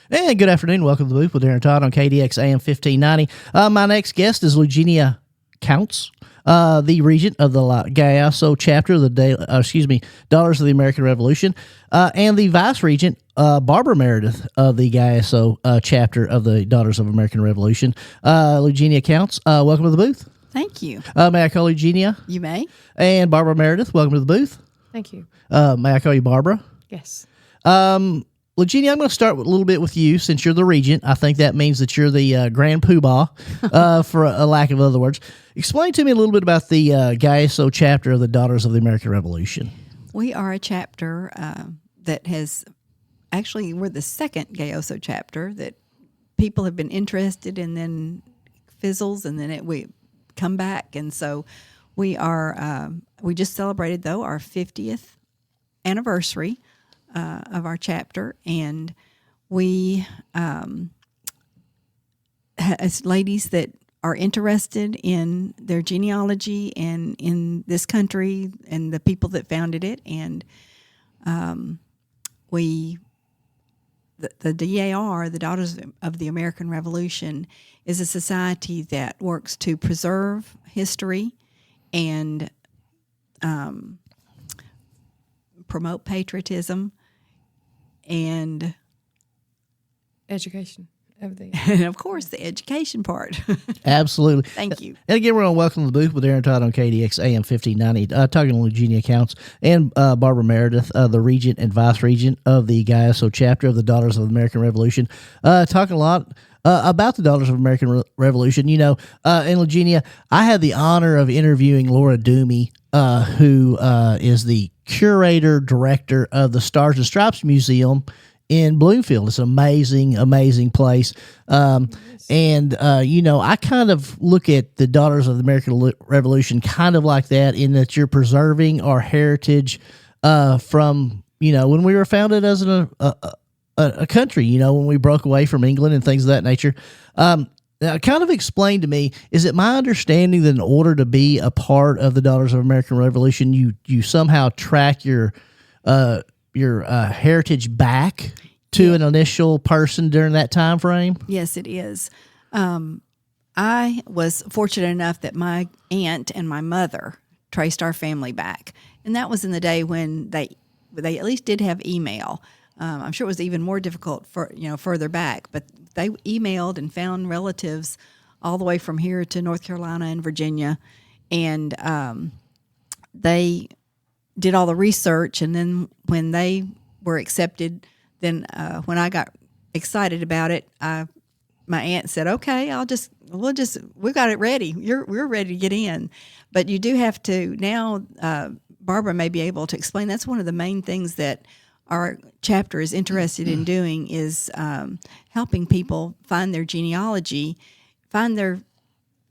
And good afternoon. Welcome to the booth with Aaron Todd on KDX AM 1590. My next guest is Eugenia Counts, the regent of the Gayaso chapter of the Daughters of the American Revolution, and the vice regent, Barbara Meredith of the Gayaso chapter of the Daughters of American Revolution. Eugenia Counts, welcome to the booth. Thank you. May I call you Eugenia? You may. And Barbara Meredith, welcome to the booth. Thank you. May I call you Barbara? Yes. Eugenia, I'm going to start a little bit with you since you're the regent. I think that means that you're the grand poobah, for a lack of other words. Explain to me a little bit about the Gayaso chapter of the Daughters of the American Revolution. We are a chapter that has actually, we're the second Gayaso chapter that people have been interested in, then fizzles, and then we come back. And so we are, we just celebrated, though, our 50th anniversary of our chapter, and we, as ladies that are interested in their genealogy and in this country and the people that founded it, and the DAR, the Daughters of the American Revolution, is a society that works to preserve history and promote patriotism and Education of the. and of course the education part. Absolutely. Thank you. And again, we're going to welcome to the booth with Aaron Todd on KDX AM 1590, talking to Eugenia Counts and Barbara Meredith, the regent and vice regent of the Gayaso chapter of the Daughters of the American Revolution, talking a lot about the Daughters of the American Revolution. You know, and Eugenia, I had the honor of interviewing Laura Doomey, who is the curator director of the Stars and Stripes Museum in Bloomfield. It's an amazing, amazing place. And you know, I kind of look at the Daughters of the American Revolution kind of like that, in that you're preserving our heritage from, you know, when we were founded as a country, you know, when we broke away from England and things of that nature. Now, kind of explain to me, is it my understanding that in order to be a part of the Daughters of American Revolution, you somehow track your heritage back to an initial person during that time frame? Yes, it is. I was fortunate enough that my aunt and my mother traced our family back, and that was in the day when they at least did have email. I'm sure it was even more difficult further back, but they emailed and found relatives all the way from here to North Carolina and Virginia, and they did all the research. And then when they were accepted, then when I got excited about it, my aunt said, "Okay, we've got it ready. We're ready to get in." But you do have to now. Barbara may be able to explain. That's one of the main things that our chapter is interested in doing, is helping people find their genealogy, find their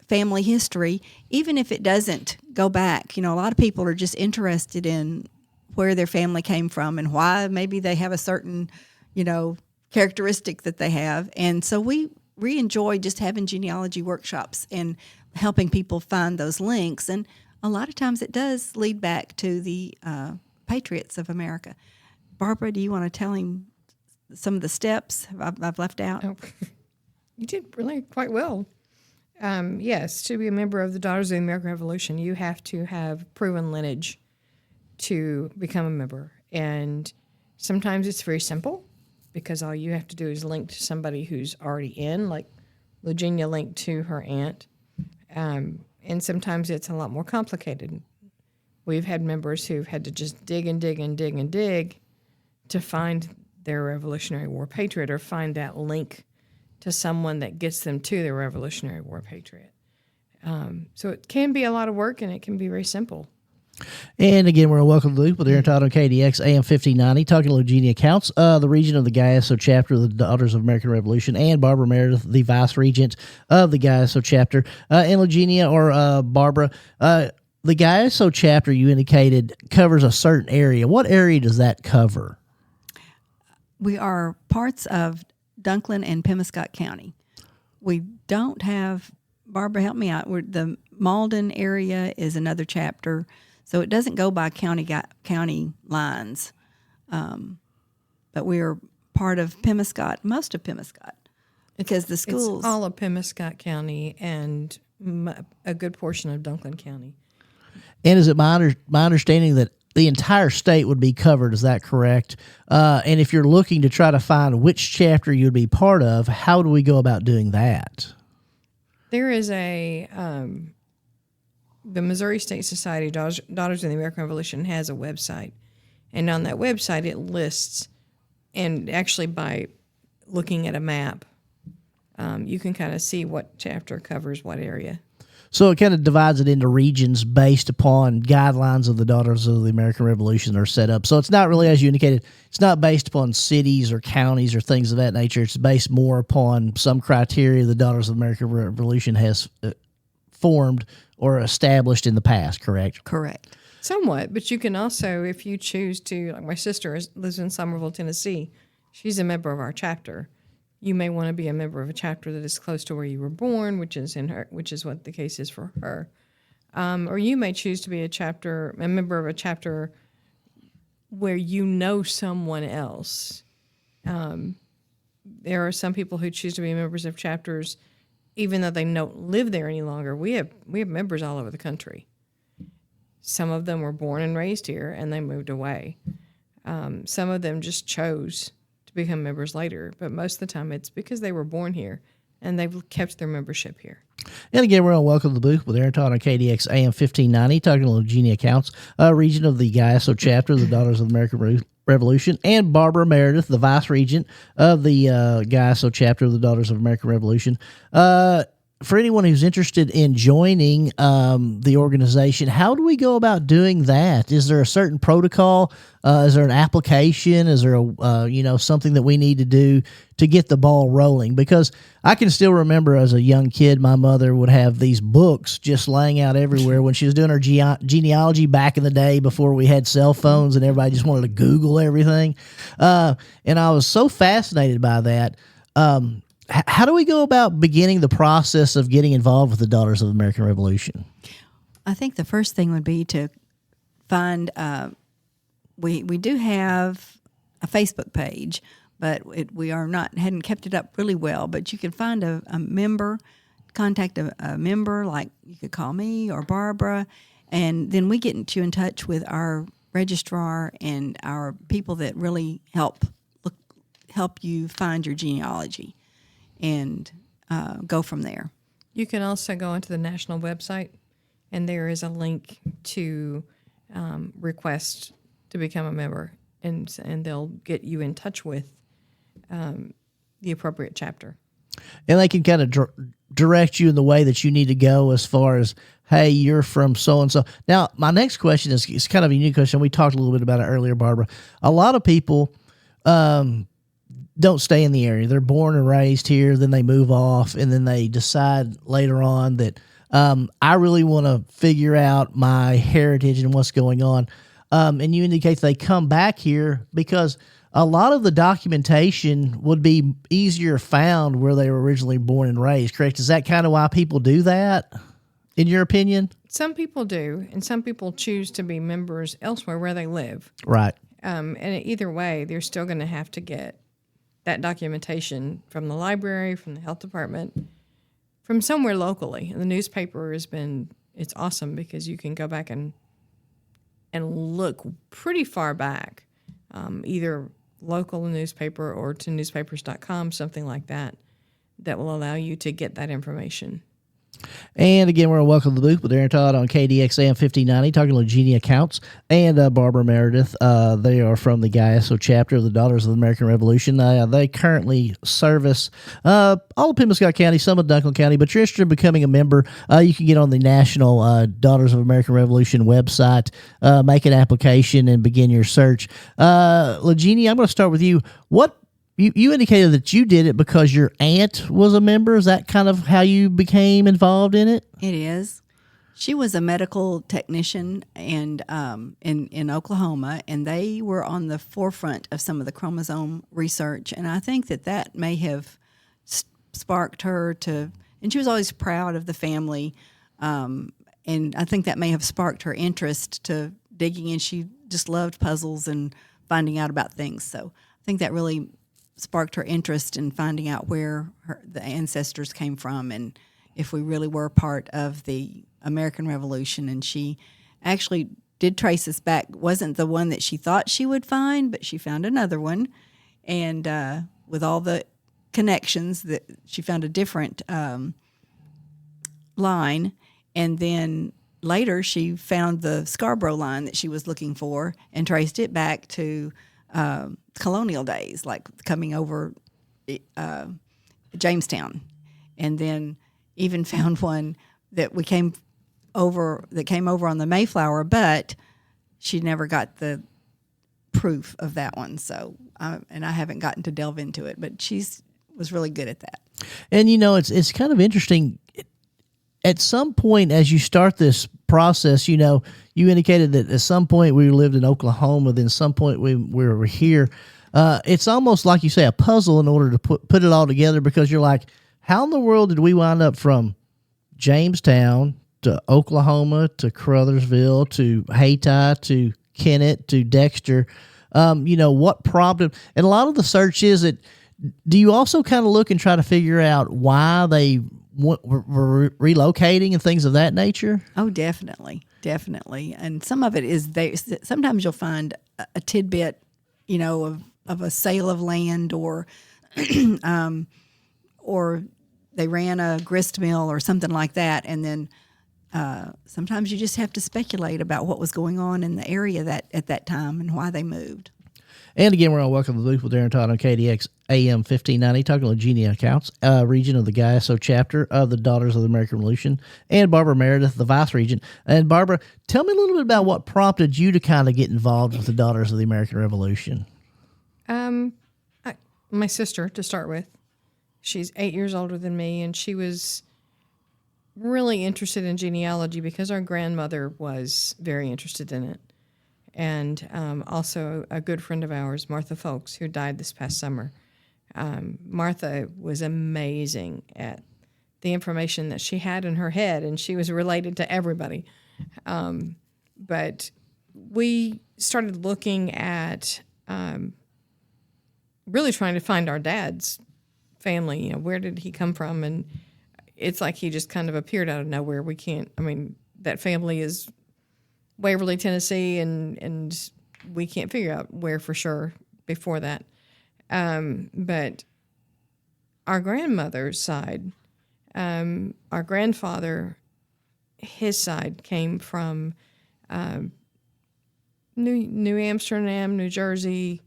family history, even if it doesn't go back. You know, a lot of people are just interested in where their family came from and why maybe they have a certain, you know, characteristic that they have. And so we enjoy just having genealogy workshops and helping people find those links. And a lot of times it does lead back to the patriots of America. Barbara, do you want to tell him some of the steps I've left out? Oh, you did really quite well. Yes, to be a member of the Daughters of the American Revolution, you have to have proven lineage to become a member. And sometimes it's very simple, because all you have to do is link to somebody who's already in, like Eugenia linked to her aunt. And sometimes it's a lot more complicated. We've had members who've had to just dig and dig and dig and dig to find their Revolutionary War patriot, or find that link to someone that gets them to their Revolutionary War patriot. So it can be a lot of work, and it can be very simple. And again, we're welcome to the loop with Aaron Todd on KDX AM 1590, talking to Eugenia Counts, the regent of the Gayaso chapter of the Daughters of American Revolution, and Barbara Meredith, the vice regent of the Gayaso chapter. And Eugenia, or Barbara, the Gayaso chapter, you indicated, covers a certain area. What area does that cover? We are parts of Dunklin and Pemiscot County. We don't have, Barbara, help me out. The Malden area is another chapter, so it doesn't go by county lines. But we are part of Pemiscot, most of Pemiscot, because the schools. It's all of Pemiscot County and a good portion of Dunklin County. And is it my understanding that the entire state would be covered? Is that correct? And if you're looking to try to find which chapter you'd be part of, how do we go about doing that? There is the Missouri State Society Daughters of the American Revolution has a website. And on that website, it lists, and actually by looking at a map, you can kind of see what chapter covers what area. So it kind of divides it into regions based upon guidelines of the Daughters of the American Revolution that are set up. So it's not really, as you indicated, it's not based upon cities or counties or things of that nature. It's based more upon some criteria the Daughters of the American Revolution has formed or established in the past, correct? Correct. Somewhat, but you can also, if you choose to, like my sister lives in Somerville, Tennessee. She's a member of our chapter. You may want to be a member of a chapter that is close to where you were born, which is what the case is for her. Or you may choose to be a member of a chapter where you know someone else. There are some people who choose to be members of chapters, even though they don't live there any longer. We have members all over the country. Some of them were born and raised here, and they moved away. Some of them just chose to become members later, but most of the time it's because they were born here and they've kept their membership here. And again, we're on Welcome to the Booth with Aaron Todd on KDX AM 1590, talking to Eugenia Counts, region of the Gaiaso chapter of the Daughters of the American Revolution, and Barbara Meredith, the vice regent of the Gaiaso chapter of the Daughters of American Revolution. For anyone who's interested in joining the organization, how do we go about doing that? Is there a certain protocol? Is there an application? Is there something that we need to do to get the ball rolling? Because I can still remember as a young kid, my mother would have these books just laying out everywhere when she was doing her genealogy back in the day before we had cell phones and everybody just wanted to Google everything. And I was so fascinated by that. How do we go about beginning the process of getting involved with the Daughters of the American Revolution? I think the first thing would be to find, we do have a Facebook page, but we hadn't kept it up really well, but you can find a member, contact a member, like you could call me or Barbara, and then we get you in touch with our registrar and our people that really help you find your genealogy. And go from there. You can also go onto the national website, and there is a link to request to become a member, and they'll get you in touch with the appropriate chapter. And they can kind of direct you in the way that you need to go as far as, hey, you're from so-and-so. Now, my next question is kind of a unique question. We talked a little bit about it earlier, Barbara. A lot of people don't stay in the area. They're born and raised here, then they move off, and then they decide later on that I really want to figure out my heritage and what's going on. And you indicate they come back here because a lot of the documentation would be easier found where they were originally born and raised, correct? Is that kind of why people do that, in your opinion? Some people do, and some people choose to be members elsewhere where they live. Right. And either way, they're still going to have to get that documentation from the library, from the health department, from somewhere locally. The newspaper it's awesome because you can go back and look pretty far back, either local newspaper or to newspapers.com, something like that will allow you to get that information. And again, we're on Welcome to the Booth with Aaron Todd on KDX AM 1590, talking to Eugenia Counts and Barbara Meredith. They are from the Gaiaso chapter of the Daughters of the American Revolution. They currently service all of Pemiscot County, some of Dunklin County, but you're interested in becoming a member, you can get on the National Daughters of American Revolution website, make an application, and begin your search. Eugenia, I'm going to start with you. You indicated that you did it because your aunt was a member. Is that kind of how you became involved in it? It is. She was a medical technician and in Oklahoma, and they were on the forefront of some of the chromosome research. And I think that may have sparked her to, and she was always proud of the family. And I think that may have sparked her interest to digging in. She just loved puzzles and finding out about things. So I think that really sparked her interest in finding out where the ancestors came from and if we really were part of the American Revolution. And she actually did trace us back. Wasn't the one that she thought she would find, but she found another one. And with all the connections, that she found a different line. And then later she found the Scarborough line that she was looking for and traced it back to colonial days, like coming over Jamestown. And then even found one that came over on the Mayflower, but she never got the proof of that one. So, and I haven't gotten to delve into it, but was really good at that. And it's kind of interesting. At some point, as you start this process, you indicated that at some point we lived in Oklahoma, then some point we were here. It's almost like you say a puzzle in order to put it all together, because you're like, how in the world did we wind up from Jamestown to Oklahoma to Crothersville to Hayti to Kennett to Dexter? What prompted? And a lot of the search is that. Do you also kind of look and try to figure out why they were relocating and things of that nature? Oh, definitely. And some of it is sometimes you'll find a tidbit, of a sale of land or or they ran a grist mill or something like that. And then sometimes you just have to speculate about what was going on in the area at that time and why they moved. And again, we're on Welcome to the Booth with Darren Todd on KDX AM 1590, talking to Eugenia Counts, regent of the Gaiaso chapter of the Daughters of the American Revolution, and Barbara Meredith, the vice regent. And Barbara, tell me a little bit about what prompted you to kind of get involved with the Daughters of the American Revolution. My sister, to start with. She's 8 years older than me, and she was really interested in genealogy because our grandmother was very interested in it. And also a good friend of ours, Martha Folks, who died this past summer. Martha was amazing at the information that she had in her head, and she was related to everybody. But we started looking at really trying to find our dad's family. Where did he come from? And it's like he just kind of appeared out of nowhere. That family is Waverly, Tennessee, and we can't figure out where for sure before that. But our grandmother's side, our grandfather, his side came from New Amsterdam, New Jersey,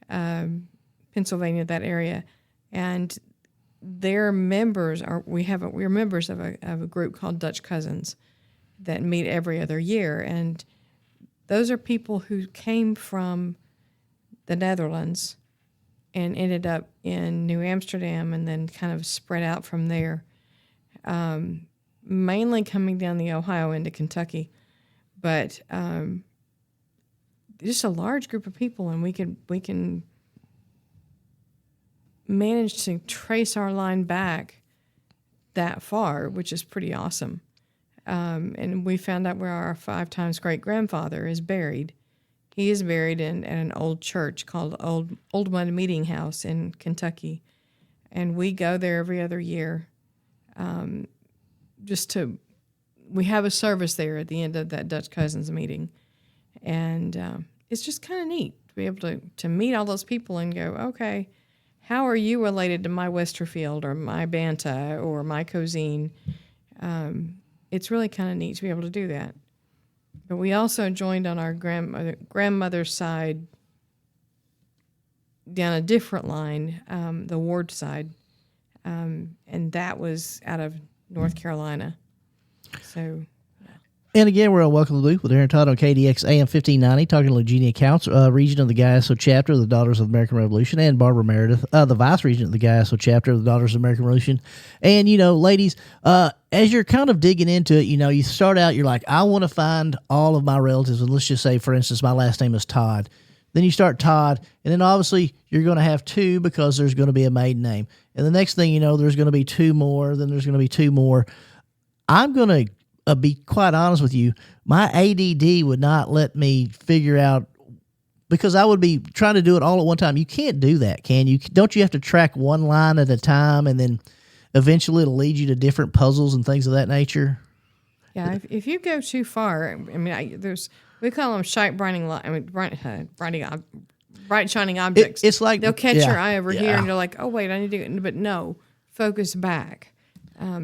Pennsylvania, that area, and their members we're members of a group called Dutch Cousins that meet every other year. And those are people who came from the Netherlands and ended up in New Amsterdam and then kind of spread out from there, mainly coming down the Ohio into Kentucky. But just a large group of people, and we can manage to trace our line back that far, which is pretty awesome. And we found out where our 5 times great-grandfather is buried. He is buried in an old church called Old Mud Meeting House in Kentucky. And we go there every other year we have a service there at the end of that Dutch Cousins meeting. And it's just kind of neat to be able to meet all those people and go, okay, how are you related to my Westerfield or my Banta or my Cozine? It's really kind of neat to be able to do that. But we also joined on our grandmother's side down a different line, the Ward side, and that was out of North Carolina. So, and again, we're on Welcome to the Booth with Darren Todd on KDX AM 1590, talking to Eugenia Counts, regent of the Gaiaso chapter of the Daughters of the American Revolution, and Barbara Meredith, the vice regent of the Gaiaso chapter of the Daughters of the American Revolution. And, ladies, as you're kind of digging into it, you start out, you're like, I want to find all of my relatives. And let's just say, for instance, my last name is Todd. Then you start Todd, and then obviously you're going to have 2 because there's going to be a maiden name. And the next thing you know, there's going to be 2 more, then there's going to be 2 more. I'm going to be quite honest with you. My ADD would not let me figure out because I would be trying to do it all at one time. You can't do that, can you? Don't you have to track one line at a time, and then eventually it'll lead you to different puzzles and things of that nature? Yeah, if you go too far, I mean, we call them bright shining objects. It's like they'll catch yeah, your eye over here, yeah. and you're like, oh wait, I need to. But no, focus back,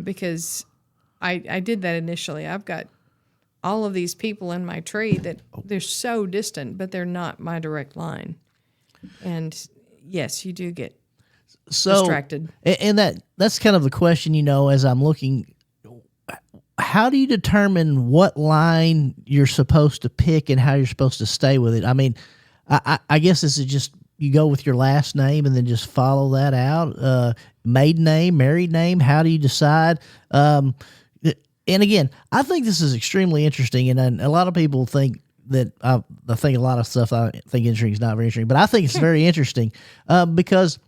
because I did that initially. I've got all of these people in my tree that they're so distant, but they're not my direct line. And yes, you do get distracted. And that's kind of the question, as I'm looking. How do you determine what line you're supposed to pick and how you're supposed to stay with it? I mean, I guess this is just you go with your last name and then just follow that out. Maiden name, married name. How do you decide? And again, I think this is extremely interesting, and a lot of people think that I think a lot of stuff I think interesting is not very interesting, but I think it's very interesting because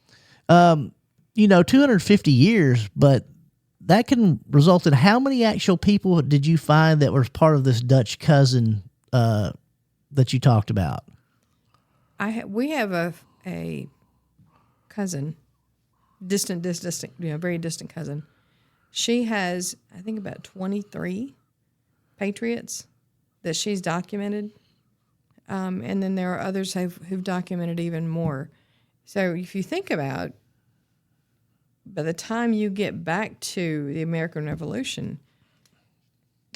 250 years, but that can result in how many actual people did you find that were part of this Dutch cousin that you talked about? We have a cousin, distant, very distant cousin. She has, I think, about 23 patriots that she's documented, and then there are others who've documented even more. So if you think about, by the time you get back to the American Revolution,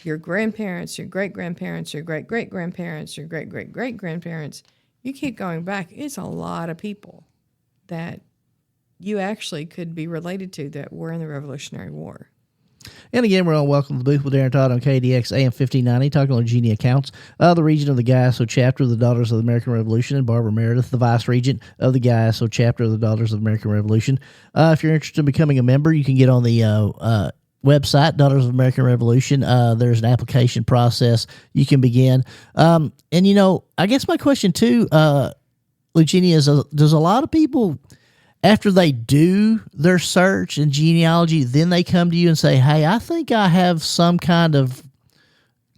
your grandparents, your great-grandparents, your great-great-grandparents, your great-great-great-grandparents, you keep going back, it's a lot of people that you actually could be related to that were in the Revolutionary War. And again, we're on Welcome to the Booth with Darren Todd on KDX AM 1590, talking on Genie Accounts, the Regent of the Gaiaso chapter of the Daughters of the American Revolution, and Barbara Meredith, the Vice Regent of the Gaiaso chapter of the Daughters of the American Revolution. If you're interested in becoming a member, you can get on the website, Daughters of the American Revolution. There's an application process you can begin. And, I guess my question too, Lucini, is does a lot of people, after they do their search and genealogy, then they come to you and say, hey, I think I have some kind of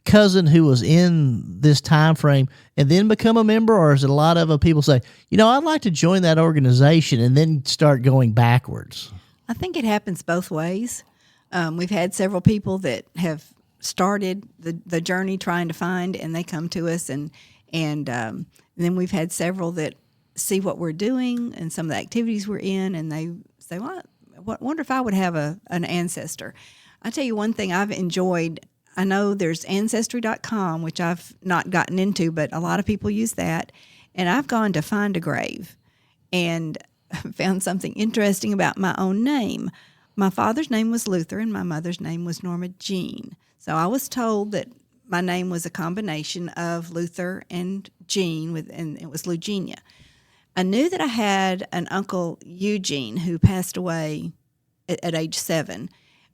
cousin who was in this time frame, and then become a member? Or is it a lot of people say, I'd like to join that organization, and then start going backwards? I think it happens both ways. We've had several people that have started the journey trying to find, and they come to us, and then we've had several that see what we're doing and some of the activities we're in, and they say, well, I wonder if I would have an ancestor. I tell you one thing I've enjoyed. I know there's Ancestry.com, which I've not gotten into, but a lot of people use that. And I've gone to Find a Grave and found something interesting about my own name. My father's name was Luther, and my mother's name was Norma Jean. So I was told that my name was a combination of Luther and Jean, and it was Lugenia. I knew that I had an uncle, Eugene, who passed away at age 7,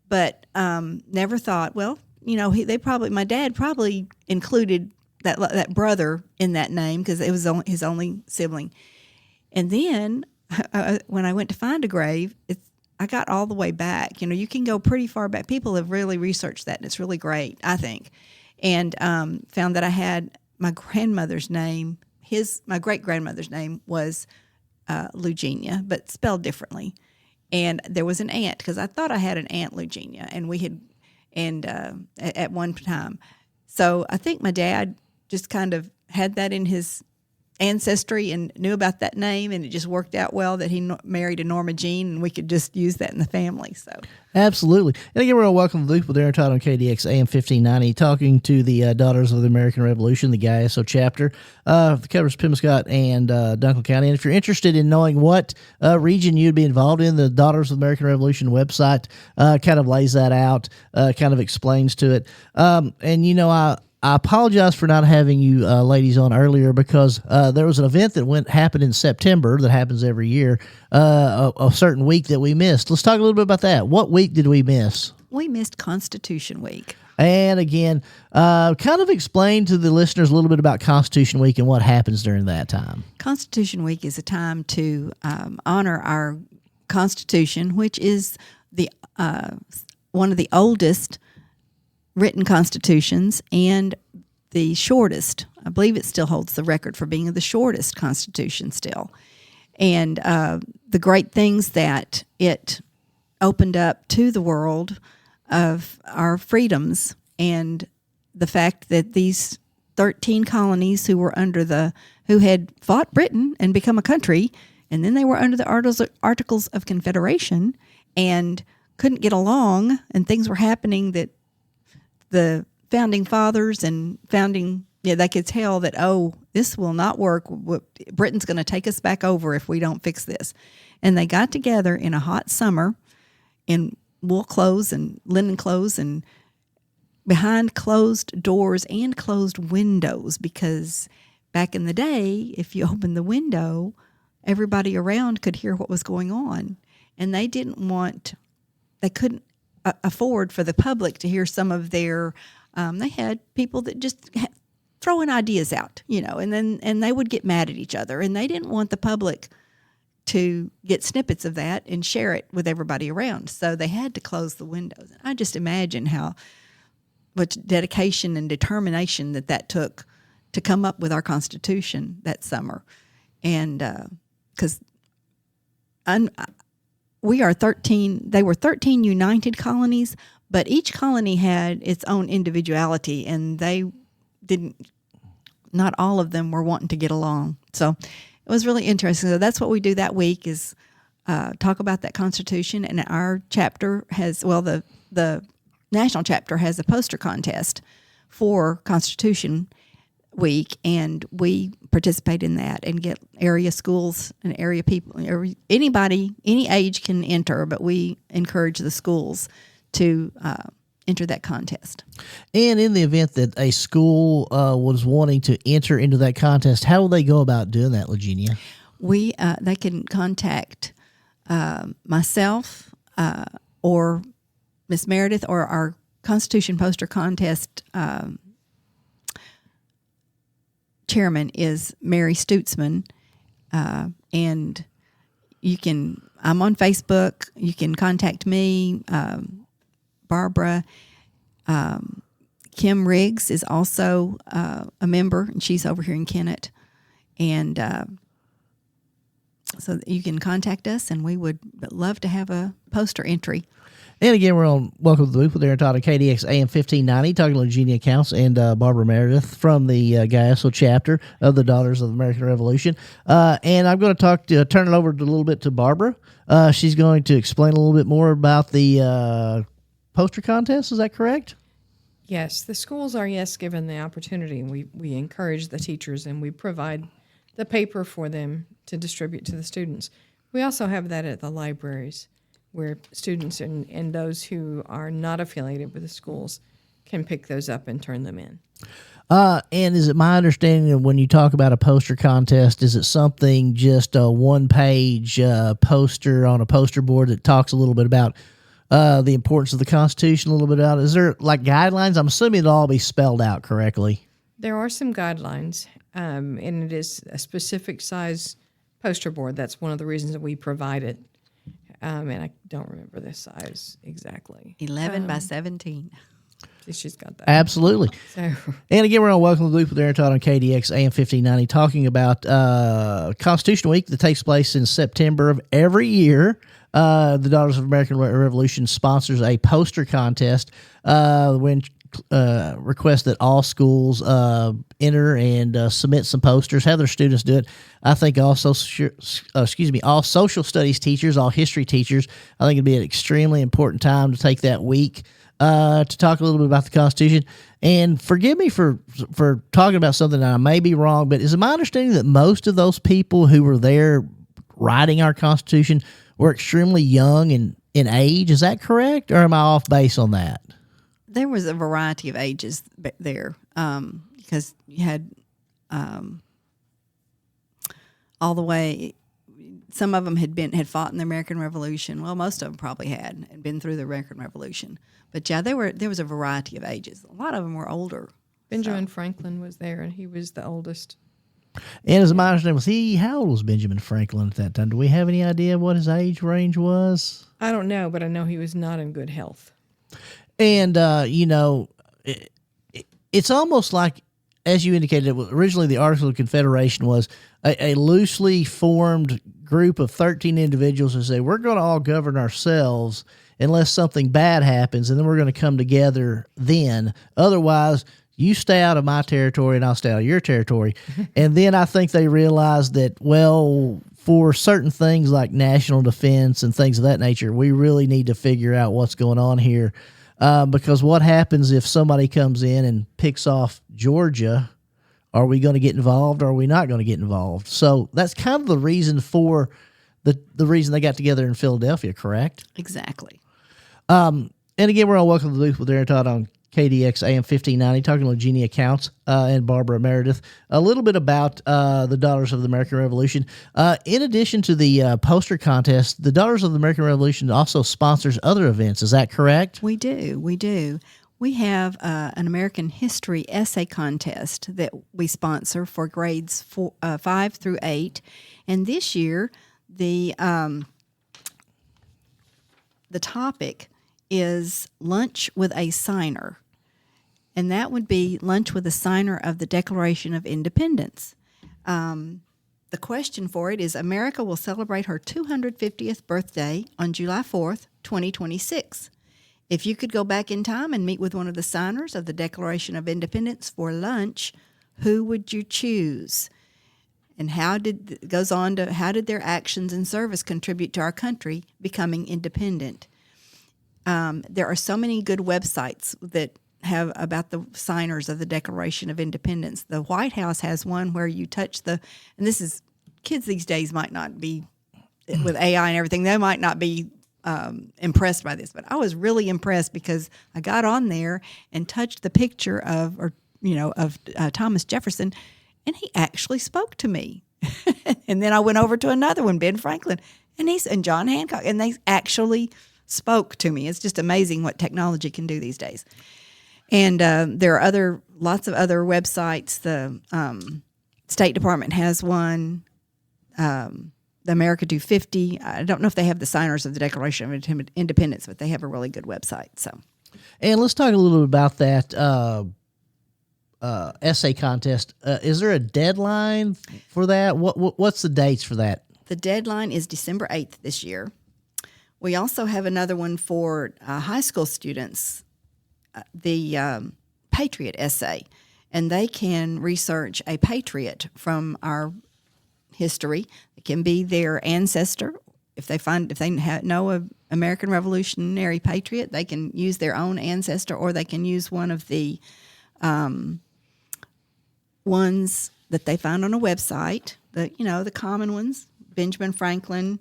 but never thought, well, my dad probably included that brother in that name because it was his only sibling. And then when I went to find a grave, I got all the way back. You can go pretty far back. People have really researched that, and it's really great, I think. And found that I had my grandmother's name. My great-grandmother's name was Lugenia, but spelled differently. And there was an aunt, because I thought I had an aunt Lugenia, and at one time. So I think my dad just kind of had that in his ancestry and knew about that name, and it just worked out well that he married a Norma Jean, and we could just use that in the family. So absolutely. And again, we're on Welcome to the Booth with Darren Todd on KDX AM 1590, talking to the Daughters of the American Revolution, the Gaiaso chapter that covers Penobscot and Dunklin County. And if you're interested in knowing what region you'd be involved in, the Daughters of the American Revolution website kind of lays that out, kind of explains to it. And I apologize for not having you ladies on earlier, because there was an event that happened in September that happens every year, a certain week that we missed. Let's talk a little bit about that. What week did we miss? We missed Constitution Week. And again, kind of explain to the listeners a little bit about Constitution Week and what happens during that time. Constitution Week is a time to honor our Constitution, which is the one of the oldest written constitutions and the shortest I believe it still holds the record for being the shortest Constitution still. And the great things that it opened up to the world of our freedoms, and the fact that these 13 colonies who had fought Britain and become a country, and then they were under the Articles of Confederation and couldn't get along, and things were happening that the founding fathers and they could tell that, oh, this will not work. Britain's going to take us back over if we don't fix this. And they got together in a hot summer in wool clothes and linen clothes and behind closed doors and closed windows, because back in the day, if you opened the window, everybody around could hear what was going on. And they couldn't afford for the public to hear some of their, they had people that just throwing ideas out, and they would get mad at each other, and they didn't want the public to get snippets of that and share it with everybody around. So they had to close the windows. I just imagine how much dedication and determination that took to come up with our Constitution that summer. And because we are 13, they were 13 united colonies, but each colony had its own individuality, and not all of them were wanting to get along. So it was really interesting. So that's what we do that week is talk about that Constitution. And our chapter has, the national chapter has a poster contest for Constitution Week, and we participate in that and get area schools and area people. Anybody, any age can enter, but we encourage the schools to enter that contest. And in the event that a school was wanting to enter into that contest, how will they go about doing that, Legenia? They can contact myself or Miss Meredith, or our Constitution Poster Contest chairman is Mary Stutzman, and I'm on Facebook. You can contact me. Barbara, Kim Riggs is also a member, and she's over here in Kennett. And so you can contact us, and we would love to have a poster entry. And again, we're on Welcome to the Booth with Aaron Todd on KDX AM 1590, talking to Legenia Counts and Barbara Meredith from the Gaiaso chapter of the Daughters of the American Revolution. And I'm going to turn it over a little bit to Barbara. She's going to explain a little bit more about the poster contest. Is that correct? Yes, the schools are, given the opportunity. We encourage the teachers, and we provide the paper for them to distribute to the students. We also have that at the libraries, where students and those who are not affiliated with the schools can pick those up and turn them in. And is it my understanding that when you talk about a poster contest, is it something just a one-page poster on a poster board that talks a little bit about the importance of the Constitution, a little bit about it? Is there like guidelines? I'm assuming it'll all be spelled out correctly. There are some guidelines, and it is a specific size poster board. That's one of the reasons that we provide it. And I don't remember the size exactly. 11 by 17. She's got that. Absolutely. So. And again, we're on Welcome to the Booth with Aaron Todd on KDX AM 1590, talking about Constitution Week that takes place in September of every year. The Daughters of the American Revolution sponsors a poster contest when request that all schools enter and submit some posters, have their students do it. I think also, all social studies teachers, all history teachers, I think it'd be an extremely important time to take that week to talk a little bit about the Constitution. And forgive me for talking about something that I may be wrong, but is it my understanding that most of those people who were there writing our Constitution were extremely young in age? Is that correct, or am I off base on that? There was a variety of ages there, because you had all the way. Some of them had fought in the American Revolution. Well, most of them probably had and been through the American Revolution. But yeah, there was a variety of ages. A lot of them were older. Benjamin Franklin was there, and he was the oldest. And as my understanding how old was Benjamin Franklin at that time? Do we have any idea what his age range was? I don't know, but I know he was not in good health. And, it's almost like as you indicated, originally the Articles of Confederation was a loosely formed group of 13 individuals who say, we're going to all govern ourselves unless something bad happens, and then we're going to come together then. Otherwise, you stay out of my territory and I'll stay out of your territory. And then I think they realized that, well, for certain things like national defense and things of that nature, we really need to figure out what's going on here. Because what happens if somebody comes in and picks off Georgia? Are we going to get involved or are we not going to get involved? So that's kind of the reason for the reason they got together in Philadelphia, correct? Exactly. And again, we're on Welcome to the Booth with Darren Todd on KDX AM 1590, talking to Eugenia Counts and Barbara Meredith a little bit about the Daughters of the American Revolution. In addition to the poster contest, the Daughters of the American Revolution also sponsors other events. Is that correct? We do. We have an American history essay contest that we sponsor for grades 5 through 8. And this year, the topic is lunch with a signer. And that would be lunch with a signer of the Declaration of Independence. The question for it is, America will celebrate her 250th birthday on July 4th, 2026. If you could go back in time and meet with one of the signers of the Declaration of Independence for lunch, who would you choose? And how did their actions and service contribute to our country becoming independent? There are so many good websites that have about the signers of the Declaration of Independence. The White House has one where you touch and this is, kids these days might not be, with AI and everything, they might not be impressed by this, but I was really impressed because I got on there and touched the picture of Thomas Jefferson, and he actually spoke to me. And then I went over to another one, Ben Franklin, and John Hancock, and they actually spoke to me. It's just amazing what technology can do these days. And there are lots of other websites. The State Department has one. The America 250. I don't know if they have the signers of the Declaration of Independence, but they have a really good website. So, and let's talk a little bit about that essay contest. Is there a deadline for that? What's the dates for that? The deadline is December 8th this year. We also have another one for high school students, the Patriot essay, and they can research a patriot from our history. It can be their ancestor. If they know an American Revolutionary patriot, they can use their own ancestor, or they can use one of the ones that they find on a website. The common ones: Benjamin Franklin,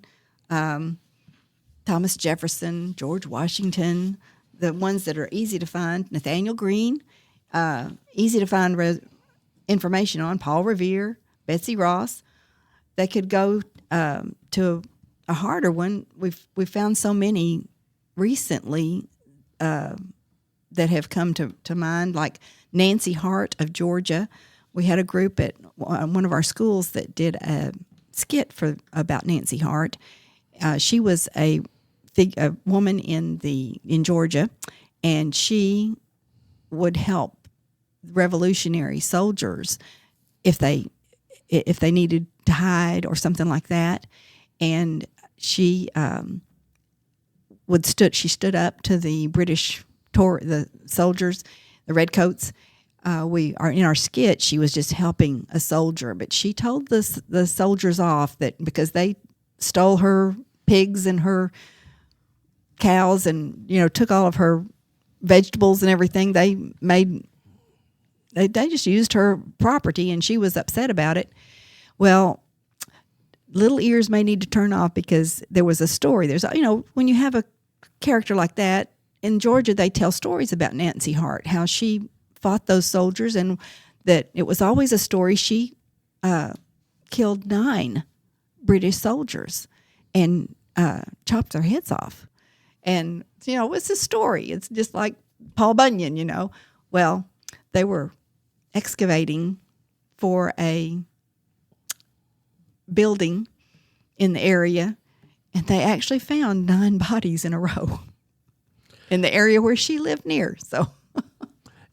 Thomas Jefferson, George Washington. The ones that are easy to find: Nathaniel Greene, easy to find information on Paul Revere, Betsy Ross. They could go to a harder one. We've found so many recently that have come to mind, like Nancy Hart of Georgia. We had a group at one of our schools that did a skit about Nancy Hart. She was a woman in Georgia, and she would help revolutionary soldiers if they needed to hide or something like that. And she stood up to the British the soldiers, the redcoats. In our skit, she was just helping a soldier, but she told the soldiers off that because they stole her pigs and her cows and took all of her vegetables and everything, they just used her property, and she was upset about it. Well, little ears may need to turn off, because there was a story. There's when you have a character like that in Georgia, they tell stories about Nancy Hart, how she fought those soldiers, and that it was always a story. She killed 9 British soldiers and chopped their heads off. And, it's a story. It's just like Paul Bunyan, Well, they were excavating for a building in the area, and they actually found 9 bodies in a row in the area where she lived near. So,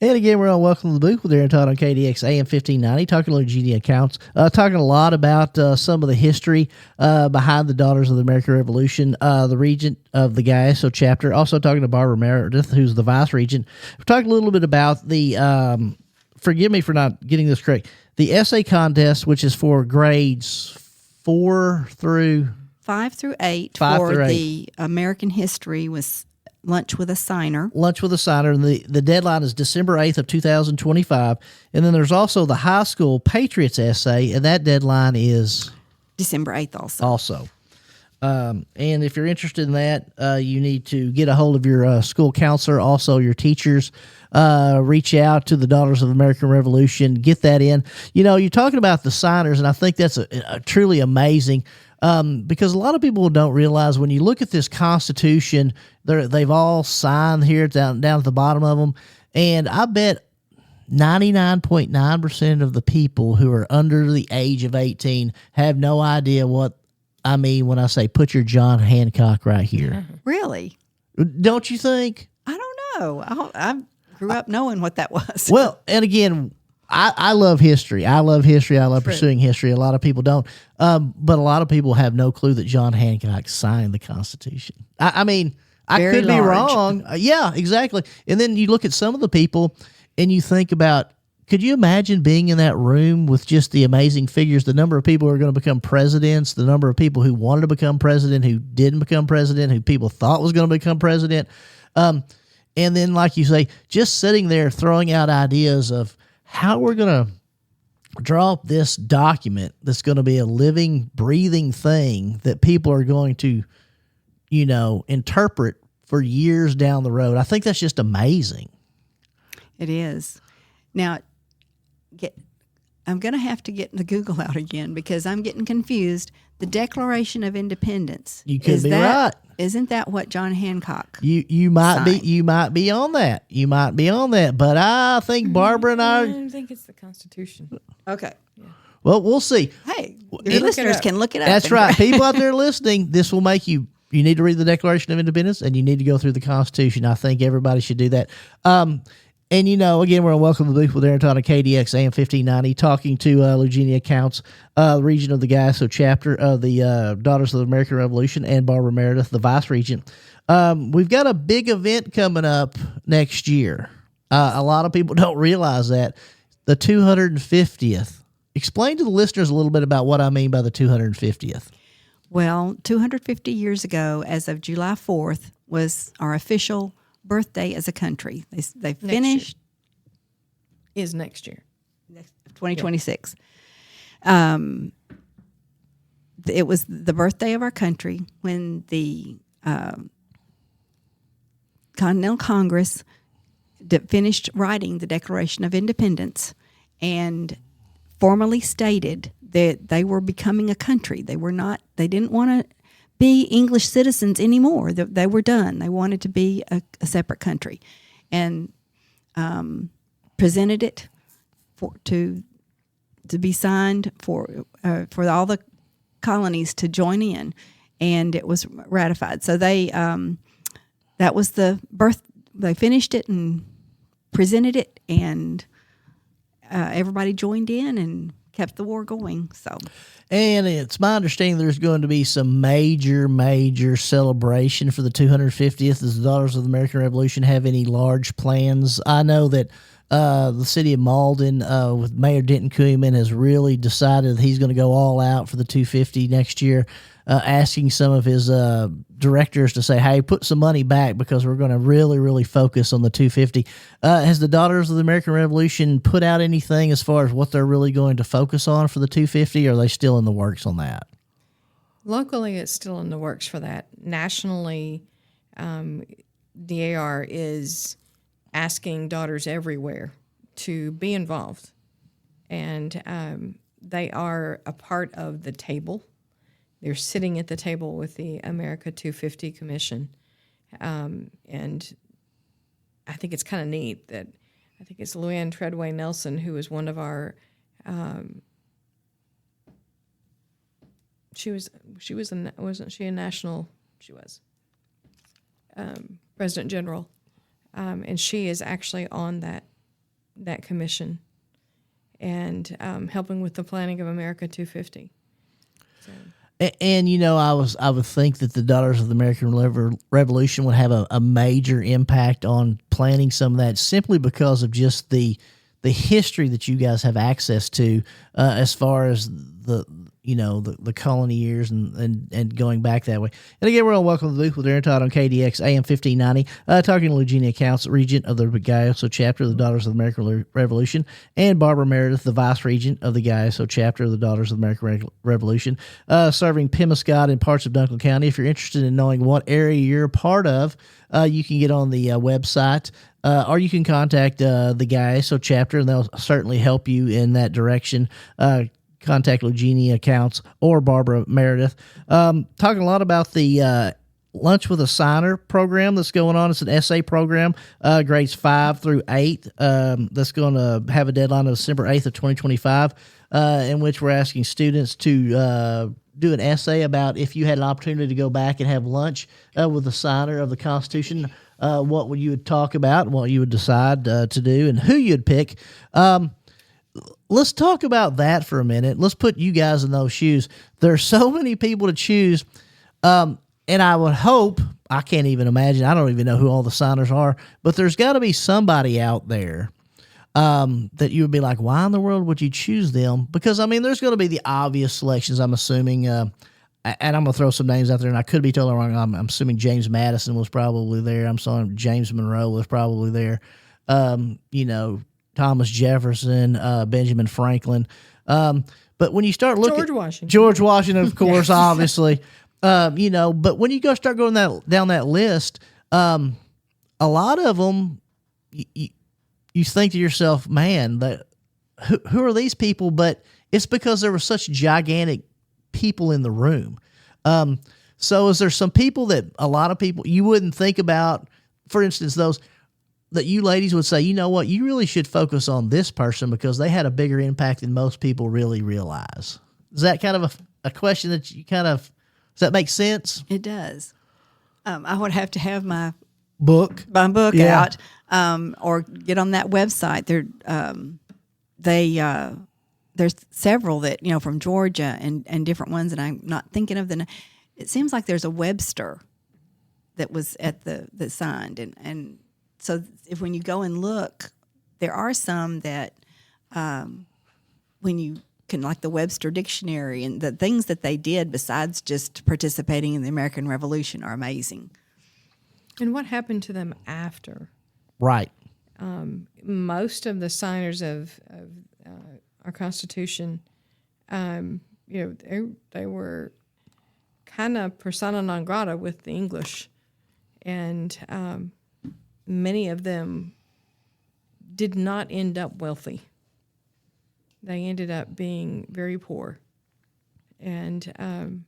And again, we're on Welcome to the Booth with Aaron Todd on KDX AM 1590, talking to Eugenia Counts, talking a lot about some of the history behind the Daughters of the American Revolution, the regent of the Gaiaso chapter. Also talking to Barbara Meredith, who's the vice regent. We're talking a little bit about the, forgive me for not getting this correct, the essay contest, which is for grades 4 through 5 through 8 5 for through 8. the American history was lunch with a signer. Lunch with a Signer, and the deadline is December 8th of 2025. And then there's also the high school Patriots essay, and that deadline is December 8th also. also. And if you're interested in that, you need to get a hold of your school counselor, also your teachers. Reach out to the Daughters of the American Revolution. Get that in. You know, you're talking about the signers, and I think that's a truly amazing. Because a lot of people don't realize when you look at this Constitution, they've all signed here down at the bottom of them, and I bet 99.9% of the people who are under the age of 18 have no idea what I mean when I say put your John Hancock right here. Really? Don't you think? I don't know. I grew up knowing what that was. Well, and again, I love history. I love history. I love pursuing history. A lot of people don't. But a lot of people have no clue that John Hancock signed the Constitution. I mean, I Very could be large. wrong. Yeah, exactly. And then you look at some of the people and you think about, could you imagine being in that room with just the amazing figures, the number of people who are going to become presidents, the number of people who wanted to become president, who didn't become president, who people thought was going to become president. And then, like you say, just sitting there throwing out ideas of how we're going to draw up this document that's going to be a living, breathing thing that people are going to, you know, interpret for years down the road. I think that's just amazing. It is. Now, I'm going to have to get the Google out again because I'm getting confused. The Declaration of Independence. You could be right. Isn't that what John Hancock? You might signed? be on that. You might be on that. But I think Barbara and I I, don't think it's the Constitution. Okay. well, we'll see. Hey, look your it listeners up. can look it up. That's and- right. People out there listening, this will make you need to read the Declaration of Independence and you need to go through the Constitution. I think everybody should do that. And, you know, again, we're on Welcome to the Booth with Aaron Todd on KDX AM 1590, talking to Eugenia Counts, regent of the Gaiaso chapter of the Daughters of the American Revolution, and Barbara Meredith, the vice regent. We've got a big event coming up next year. A lot of people don't realize that. The 250th. Explain to the listeners a little bit about what I mean by the 250th. Well, 250 years ago, as of July 4th, was our official birthday as a country. They finished Is next year. 2026. It was the birthday of our country when the Continental Congress finished writing the Declaration of Independence and formally stated that they were becoming a country. They didn't want to be English citizens anymore. They were done. They wanted to be a separate country, and presented it to be signed for all the colonies to join in, and it was ratified. So that was the birth. They finished it and presented it, and everybody joined in and kept the war going. So. And it's my understanding there's going to be some major celebration for the 250th. Does the Daughters of the American Revolution have any large plans? I know that the city of Malden, with Mayor Denton Koeman, has really decided that he's going to go all out for the 250 next year, asking some of his directors to say, hey, put some money back because we're going to really focus on the 250. Has the Daughters of the American Revolution put out anything as far as what they're really going to focus on for the 250, or are they still in the works on that? Locally, it's still in the works for that. Nationally, DAR is asking daughters everywhere to be involved. And they are a part of the table. They're sitting at the table with the America 250 Commission. And I think it's kind of neat that I think it's Luann Treadway Nelson, who is one of our wasn't she a national? She was President General, and she is actually on that that commission and helping with the planning of America 250. So. And I would think that the Daughters of the American Revolution would have a major impact on planning some of that, simply because of just the history that you guys have access to, as far as the colony years and going back that way. And again, we're all welcome to the booth with Aaron Todd on KDX AM 1590, talking to Eugenia Counts, regent of the Gayoso chapter of the Daughters of the American Revolution, and Barbara Meredith, the vice regent of the Gayoso chapter of the Daughters of the American Revolution, serving Pemiscot and parts of Dunklin County. If you're interested in knowing what area you're a part of, you can get on the website, or you can contact the Gayoso chapter, and they'll certainly help you in that direction. Contact Eugenia Counts or Barbara Meredith. Talking a lot about the Lunch with a Signer program that's going on. It's an essay program, grades 5 through 8. That's going to have a deadline of December 8th of 2025, in which we're asking students to do an essay about if you had an opportunity to go back and have lunch with the signer of the Constitution, what would you would talk about, what you would decide to do, and who you'd pick. Let's talk about that for a minute. Let's put you guys in those shoes. There's so many people to choose. And I would hope, I can't even imagine, I don't even know who all the signers are, but there's got to be somebody out there that you would be like, why in the world would you choose them? Because, there's going to be the obvious selections, I'm assuming. And I'm going to throw some names out there, and I could be totally wrong. I'm assuming James Madison was probably there. I'm sorry, James Monroe was probably there. Thomas Jefferson, Benjamin Franklin. But when you start looking... George Washington, of course, obviously. But when you start going down that list, a lot of them, you think to yourself, man, who are these people? But it's because there were such gigantic people in the room. So is there some people that a lot of people you wouldn't think about, for instance, those that you ladies would say, you know what, you really should focus on this person because they had a bigger impact than most people really realize? Is that kind of a question that you does that make sense? It does. I would have to have my book out, or get on that website. There's several that, from Georgia and different ones, and I'm not thinking of the. It seems like there's a Webster that was at that signed, and so when you go and look, there are some that when you can, like the Webster Dictionary and the things that they did besides just participating in the American Revolution are amazing. And what happened to them after? Right. Most of the signers of our Constitution, they were kind of persona non grata with the English, and many of them did not end up wealthy. They ended up being very poor. And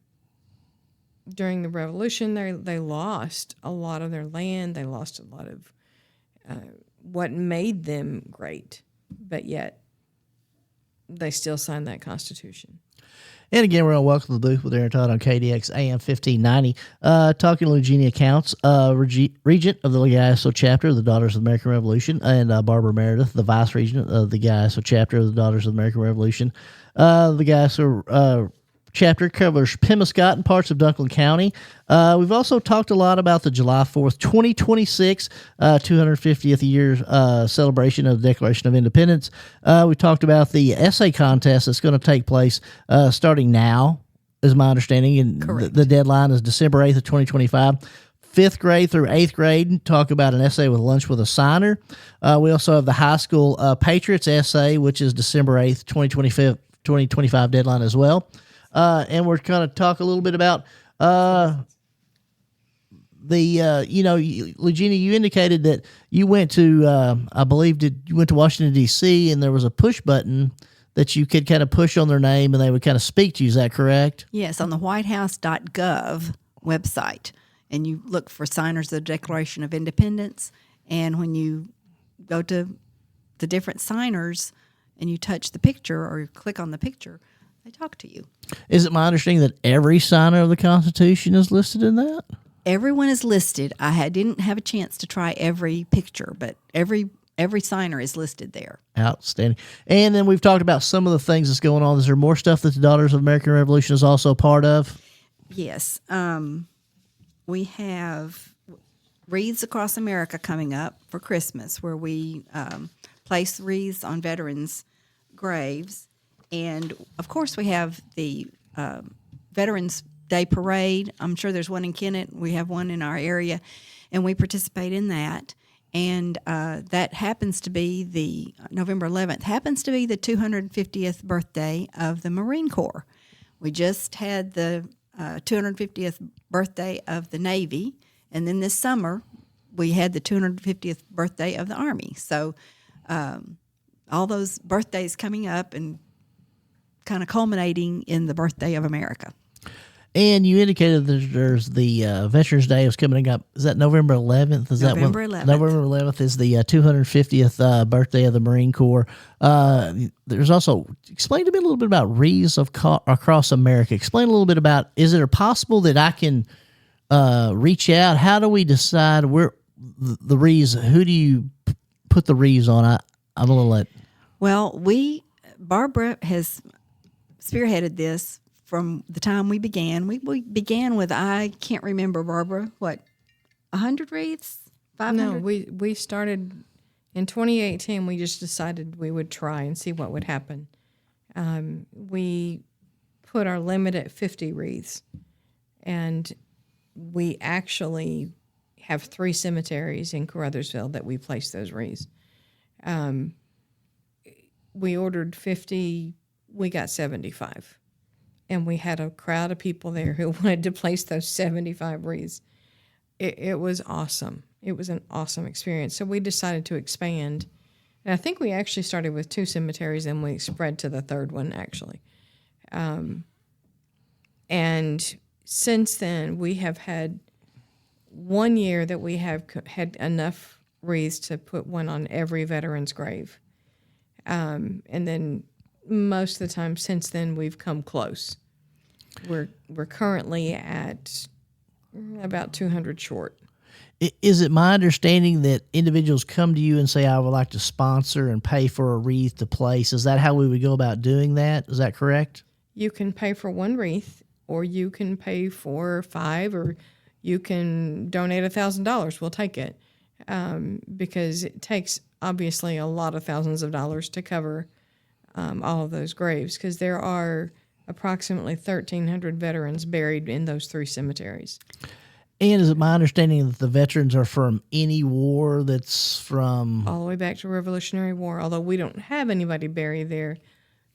during the Revolution, they lost a lot of their land. They lost a lot of what made them great, but yet they still signed that Constitution. And again, we're going to welcome the booth with Aaron Todd on KDX AM 1590, talking to Eugenia Counts, regent of the Gayoso chapter of the Daughters of the American Revolution, and Barbara Meredith, the vice regent of the Gayoso chapter of the Daughters of the American Revolution. The Gayoso chapter covers Pemiscot and parts of Dunklin County. We've also talked a lot about the July 4th, 2026, 250th year celebration of the Declaration of Independence. We talked about the essay contest that's going to take place starting now, is my understanding. And the deadline is December 8th of 2025. 5th grade through 8th grade, talk about an essay with lunch with a signer. We also have the high school Patriots essay, which is December 8th, 2025 deadline as well. And we're going to talk a little bit about Eugenia, you indicated that you went to, I believe, you went to Washington, D.C., and there was a push button that you could kind of push on their name and they would kind of speak to you. Is that correct? Yes, on the whitehouse.gov website. And you look for signers of the Declaration of Independence. And when you go to the different signers and you touch the picture or you click on the picture, they talk to you. Is it my understanding that every signer of the Constitution is listed in that? Everyone is listed. I didn't have a chance to try every picture, but every every signer is listed there. Outstanding. And then we've talked about some of the things that's going on. Is there more stuff that the Daughters of the American Revolution is also part of? Yes. We have Wreaths Across America coming up for Christmas, where we place wreaths on veterans' graves. And, of course, we have the Veterans Day Parade. I'm sure there's one in Kennett. We have one in our area, and we participate in that. And that happens to be the November 11th, happens to be the 250th birthday of the Marine Corps. We just had the 250th birthday of the Navy, and then this summer we had the 250th birthday of the Army. So all those birthdays coming up and kind of culminating in the birthday of America. And you indicated that there's the Veterans Day is coming up. Is that November 11th? Is November that 11th. November 11th is the 250th birthday of the Marine Corps. There's also, explain to me a little bit about Wreaths Across America. Explain a little bit about, is it possible that I can reach out? How do we decide where the wreaths, who do you put the wreaths on? I'm going to let. Well, Barbara has spearheaded this from the time we began. We began with, I can't remember, Barbara, 100 wreaths? 500? No, we started in 2018. We just decided we would try and see what would happen. We put our limit at 50 wreaths, and we actually have 3 cemeteries in Caruthersville that we place those wreaths. We ordered 50, we got 75. And we had a crowd of people there who wanted to place those 75 wreaths. It was awesome. It was an awesome experience. So we decided to expand. And I think we actually started with 2 cemeteries and we spread to the 3rd one, actually. And since then, we have had 1 year that we have had enough wreaths to put one on every veteran's grave. And then most of the time since then, we've come close. We're currently at about 200 short. Is it my understanding that individuals come to you and say, I would like to sponsor and pay for a wreath to place? Is that how we would go about doing that? Is that correct? You can pay for 1 wreath, or you can pay for 5, or you can donate $1,000. We'll take it, because it takes obviously a lot of thousands of dollars to cover all of those graves, because there are approximately 1,300 veterans buried in those 3 cemeteries. And is it my understanding that the veterans are from any war that's from... All the way back to Revolutionary War. Although we don't have anybody buried there,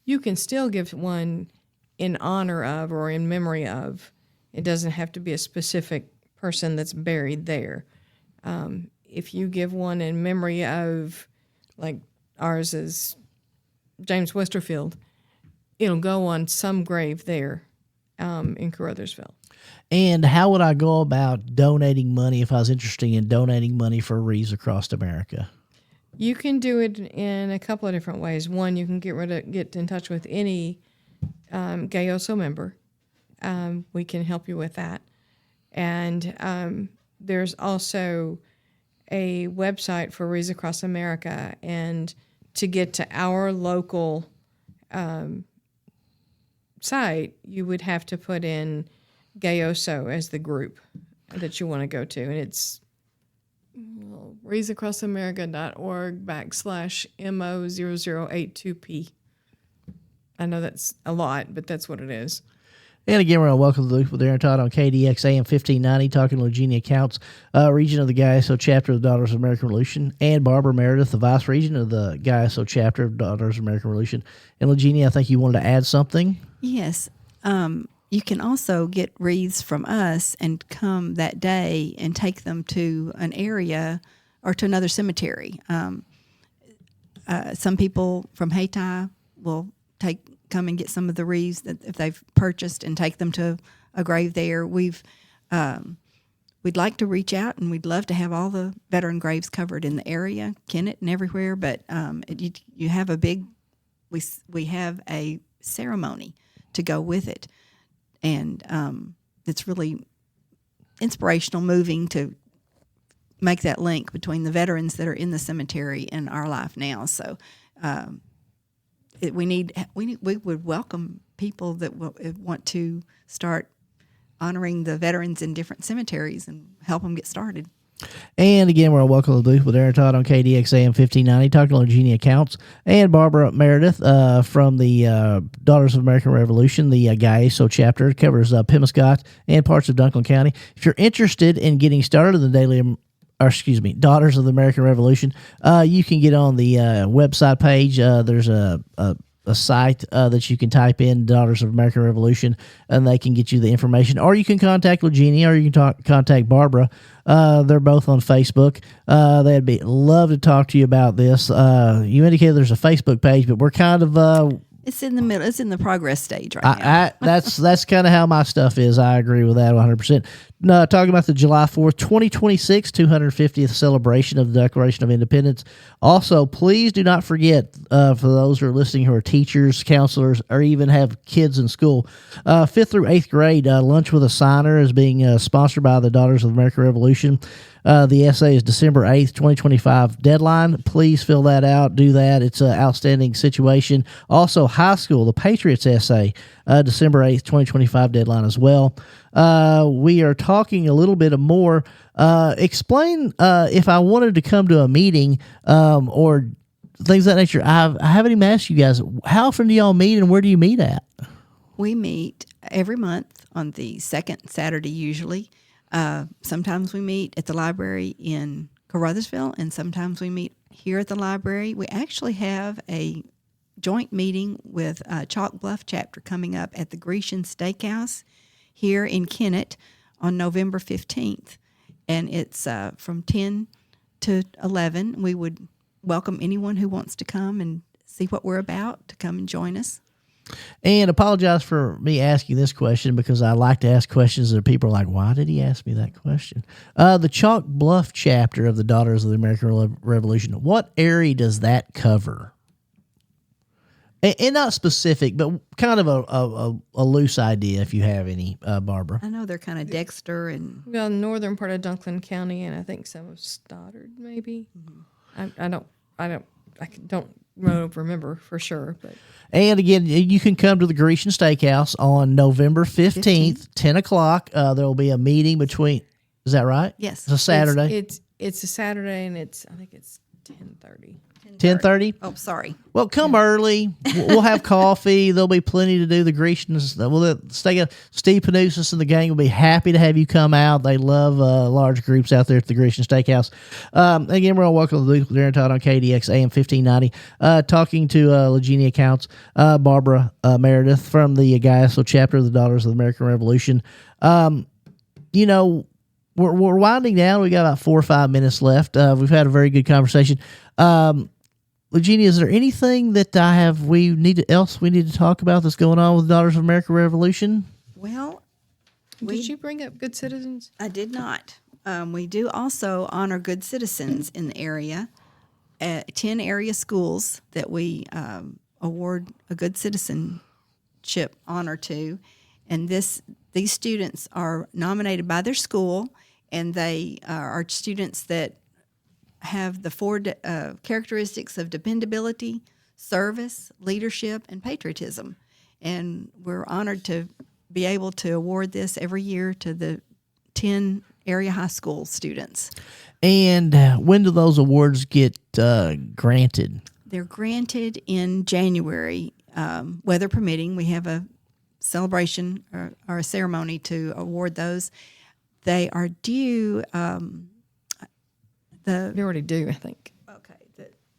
you can still give one in honor of or in memory of. It doesn't have to be a specific person that's buried there. If you give one in memory of, like ours is James Westerfield, it'll go on some grave there in Caruthersville. And how would I go about donating money if I was interested in donating money for Wreaths Across America? You can do it in a couple of different ways. One, you can get in touch with any GAOSO member. We can help you with that. And there's also a website for Wreaths Across America, and to get to our local site, you would have to put in GAOSO as the group that you want to go to, and it's wreathsacrossamerica.org/MO0082P. I know that's a lot, but that's what it is. And again, we're on Welcome to the Loop with Aaron Todd on KDX AM 1590, talking to Eugenia Counts, region of the GAOSO chapter of the Daughters of the American Revolution, and Barbara Meredith, the vice regent of the GAOSO chapter of Daughters of the American Revolution. And Eugenia, I think you wanted to add something? Yes. You can also get wreaths from us and come that day and take them to an area or to another cemetery. Some people from Hayti will come and get some of the wreaths that if they've purchased and take them to a grave there. We'd like to reach out, and we'd love to have all the veteran graves covered in the area, Kennett and everywhere. But you have we have a ceremony to go with it, and it's really inspirational, moving to make that link between the veterans that are in the cemetery and our life now. So we would welcome people that want to start honoring the veterans in different cemeteries and help them get started. And again, we're on Welcome to the Booth with Aaron Todd on KDX AM 1590, talking to Eugenia Counts and Barbara Meredith from the Daughters of American Revolution, the Gaiaso chapter. It covers Pemiscot and parts of Dunklin County. If you're interested in getting started in the Daughters of the American Revolution, you can get on the website page. There's a site that you can type in Daughters of American Revolution, and they can get you the information. Or you can contact Eugenia, or you can contact Barbara. They're both on Facebook. They'd love to talk to you about this. You indicated there's a Facebook page, but we're kind of it's in the middle. It's in the progress stage right now. That's kind of how my stuff is. I agree with that 100%. Talking about the July 4th, 2026, 250th celebration of the Declaration of Independence. Also, please do not forget, for those who are listening who are teachers, counselors, or even have kids in school, 5th through 8th grade, Lunch with a Signer is being sponsored by the Daughters of the American Revolution. The essay is December 8th, 2025 deadline. Please fill that out. Do that. It's an outstanding situation. Also, high school, the Patriots essay, December 8th, 2025 deadline as well. We are talking a little bit more. Explain if I wanted to come to a meeting or things of that nature. I haven't even asked you guys, how often do y'all meet and where do you meet at? We meet every month on the second Saturday usually. Sometimes we meet at the library in Caruthersville, and sometimes we meet here at the library. We actually have a joint meeting with Chalk Bluff chapter coming up at the Grecian Steakhouse here in Kennett on November 15th. And it's from 10 to 11. We would welcome anyone who wants to come and see what we're about to come and join us. And apologize for me asking this question, because I like to ask questions that people are like, why did he ask me that question? The Chalk Bluff chapter of the Daughters of the American Revolution, what area does that cover? And not specific, but kind of a loose idea, if you have any, Barbara. I know they're kind of Dexter and... Well, northern part of Dunklin County, and I think some of Stoddard, maybe. Mm-hmm. I don't remember for sure, but... And again, you can come to the Grecian Steakhouse on November 15th, 10 o'clock. There will be a meeting between, is that right? Yes. It's a Saturday. It's a Saturday, and I think it's 10:30. 10:30? Oh, sorry. Well, come early. We'll have coffee. There'll be plenty to do. The Grecians, Steve Panousis and the gang will be happy to have you come out. They love large groups out there at the Grecian Steakhouse. Again, we're on Welcome to the Booth with Aaron Todd on KDX AM 1590. Talking to Eugenia Counts, Barbara Meredith from the Gaiaso chapter of the Daughters of the American Revolution. We're winding down. We got about 4 or 5 minutes left. We've had a very good conversation. Eugenia, is there anything that we need to talk about that's going on with Daughters of American Revolution? Well, did you bring up good citizens? I did not. We do also honor good citizens in the area. 10 area schools that we award a good citizenship honor to, and these students are nominated by their school, and they are students that have the 4 characteristics of dependability, service, leadership, and patriotism. And we're honored to be able to award this every year to the 10 area high school students. And when do those awards get granted? They're granted in January, weather permitting. We have a celebration or a ceremony to award those. They are due... They're already due, I think. Okay.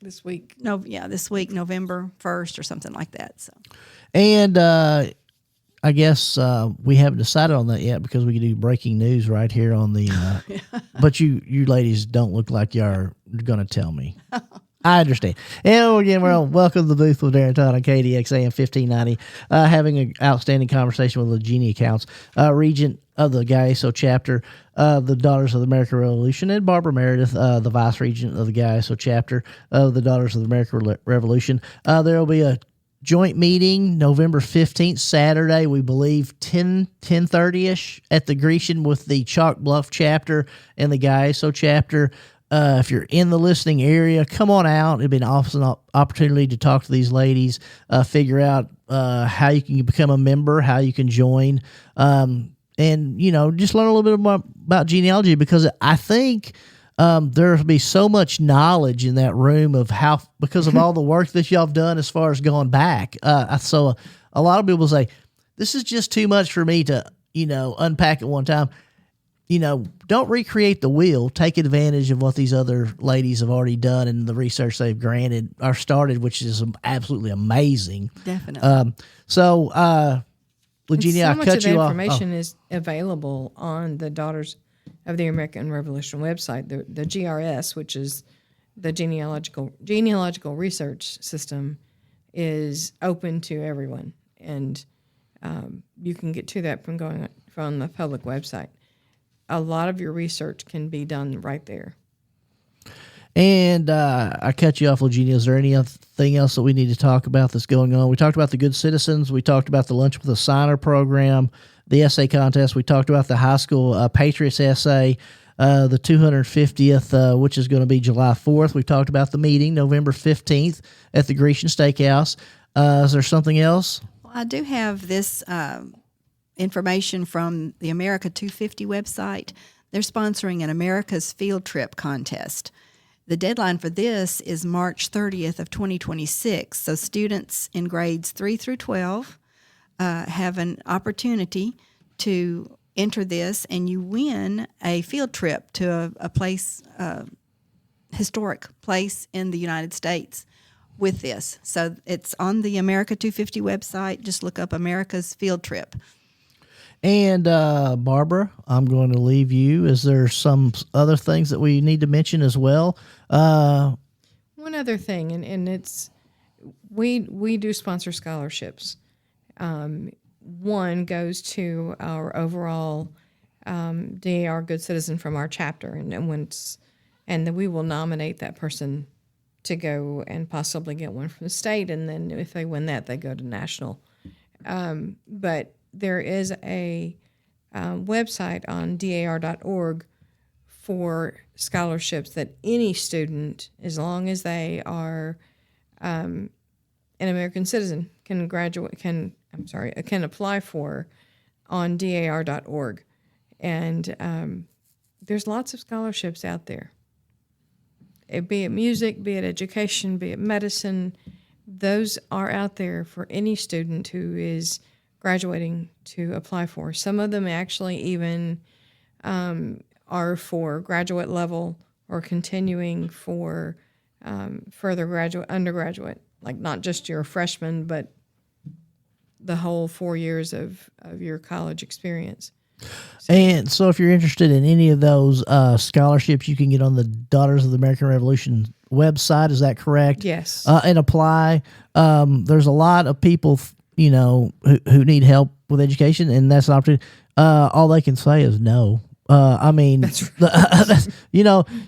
This week. This week, November 1st or something like that. So, and I guess we haven't decided on that yet, because we can do breaking news right here on the. But you ladies don't look like you are going to tell me. I understand. And again, we're on Welcome to the Booth with Aaron Todd on KDX AM 1590, having an outstanding conversation with Eugenia Counts, Regent of the Gaiaso chapter, the Daughters of the American Revolution, and Barbara Meredith, the Vice Regent of the Gaiaso chapter of the Daughters of the American Revolution. There will be a joint meeting November 15th, Saturday, we believe 10:30ish at the Grecian with the Chalk Bluff chapter and the Gaiaso chapter. If you're in the listening area, come on out. It'd be an awesome opportunity to talk to these ladies, figure out how you can become a member, how you can join, and, just learn a little bit more about genealogy, because I think there will be so much knowledge in that room of because of all the work that y'all have done as far as going back. So a lot of people say, this is just too much for me to, unpack at one time. Don't recreate the wheel. Take advantage of what these other ladies have already done and the research they've started, which is absolutely amazing. Definitely. Eugenia, so I cut you off. much of the information is available on the Daughters of the American Revolution website, the GRS, which is the genealogical research system, is open to everyone, and you can get to that from the public website. A lot of your research can be done right there. And I cut you off, Eugenia. Is there anything else that we need to talk about that's going on? We talked about the Good Citizens. We talked about the Lunch with a Signer program, the essay contest. We talked about the high school Patriots essay, the 250th, which is going to be July 4th. We talked about the meeting November 15th at the Grecian Steakhouse. Is there something else? Well, I do have this information from the America 250 website. They're sponsoring an America's Field Trip contest. The deadline for this is March 30th of 2026. So students in grades 3 through 12 have an opportunity to enter this, and you win a field trip to a place, historic place in the United States with this. So it's on the America 250 website. Just look up America's Field Trip. And Barbara, I'm going to leave you. Is there some other things that we need to mention as well? One other thing, and it's we do sponsor scholarships. One goes to our overall DAR Good Citizen from our chapter, and then we will nominate that person to go and possibly get one from the state, and then if they win that, they go to national. But there is a website on dar.org for scholarships that any student, as long as they are an American citizen, can apply for on dar.org. And there's lots of scholarships out there. Be it music, be it education, be it medicine, those are out there for any student who is graduating to apply for. Some of them actually even are for graduate level or continuing for further undergraduate, like not just your freshman, but the whole 4 years of your college experience. And so if you're interested in any of those scholarships, you can get on the Daughters of the American Revolution website. Is that correct? Yes. And apply. There's a lot of people, who need help with education, and that's an opportunity. All they can say is no. That's right.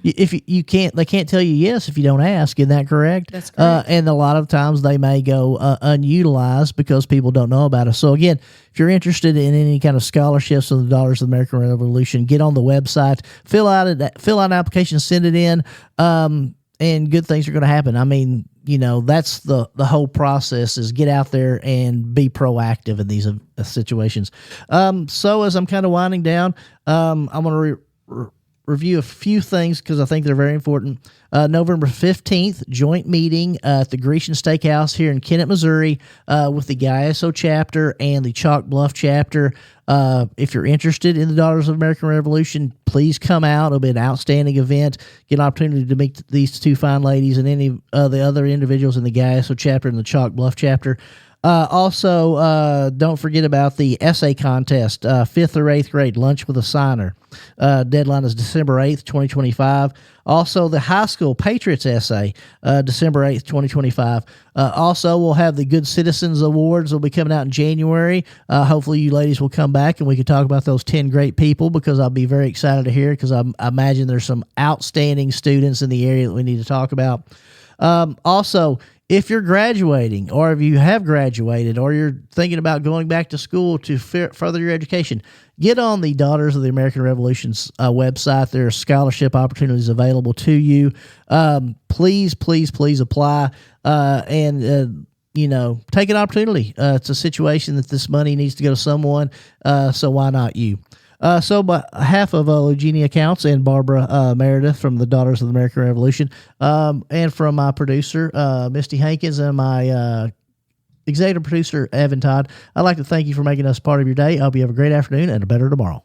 If you can't, they can't tell you yes if you don't ask. Isn't that correct? That's correct. And a lot of times they may go unutilized because people don't know about it. So again, if you're interested in any kind of scholarships of the Daughters of the American Revolution, get on the website, fill out an application, send it in, and good things are going to happen. That's the whole process, is get out there and be proactive in these situations. So as I'm kind of winding down, I'm going to review a few things because I think they're very important. November 15th, joint meeting at the Grecian Steakhouse here in Kennett, Missouri, with the Gaiaso chapter and the Chalk Bluff chapter. If you're interested in the Daughters of the American Revolution, please come out. It'll be an outstanding event. Get an opportunity to meet these two fine ladies and any of the other individuals in the Gaiaso chapter and the Chalk Bluff chapter. Also, don't forget about the essay contest, 5th or 8th grade, Lunch with a Signer. Deadline is December 8th, 2025. Also, the high school Patriots essay, December 8th, 2025. Also, we'll have the Good Citizens Awards. Will be coming out in January. Hopefully, you ladies will come back and we can talk about those 10 great people, because I'll be very excited to hear, because I imagine there's some outstanding students in the area that we need to talk about. Also, if you're graduating, or if you have graduated, or you're thinking about going back to school to further your education, get on the Daughters of the American Revolution's website. There are scholarship opportunities available to you. Please apply and take an opportunity. It's a situation that this money needs to go to someone, so why not you? So, by half of Eugenia Counts and Barbara Meredith from the Daughters of the American Revolution, and from my producer, Misty Hankins, and my executive producer, Evan Todd, I'd like to thank you for making us part of your day. I hope you have a great afternoon and a better tomorrow.